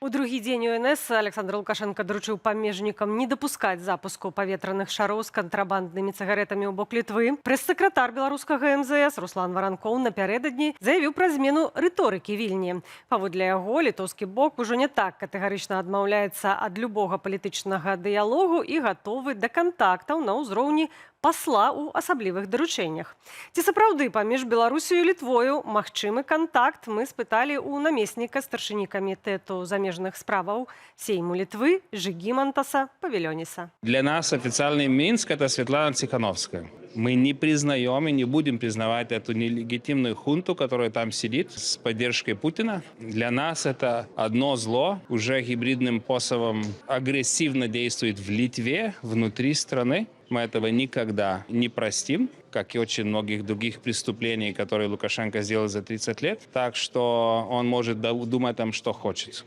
У другі дзень УНС Александр Лукашенко даручыў памежнікам не дапускаць запуску паветраных шароў з кантрабанднымі цыгаретамі ў бок Літвы. Прэс-сакратар беларускага МЗС Руслан Варанкоў напярэдадні заявіў пра змену рыторыкі Вільні. Паводле яго, літоўскі бок ужо не так катэгарычна адмаўляецца ад любога палітычнага дыялогу і гатовы да кантактаў на ўзроўні пасла ў асаблівых даручэннях. Ці сапраўды паміж Беларусію і Літвою магчымы кантакт, мы спыталі ў намесніка старшыні камітэту замежных справаў Сейму Литвы Жигимантаса Павелёниса. Для нас официальный Минск – это Светлана Тихановская. Мы не признаем и не будем признавать эту нелегитимную хунту, которая там сидит с поддержкой Путина. Для нас это одно зло, уже гибридным способом агрессивно действует в Литве, внутри страны. Мы этого никогда не простим, как и очень многих других преступлений, которые Лукашенко сделал за 30 лет. Так что он может думать там, что хочет.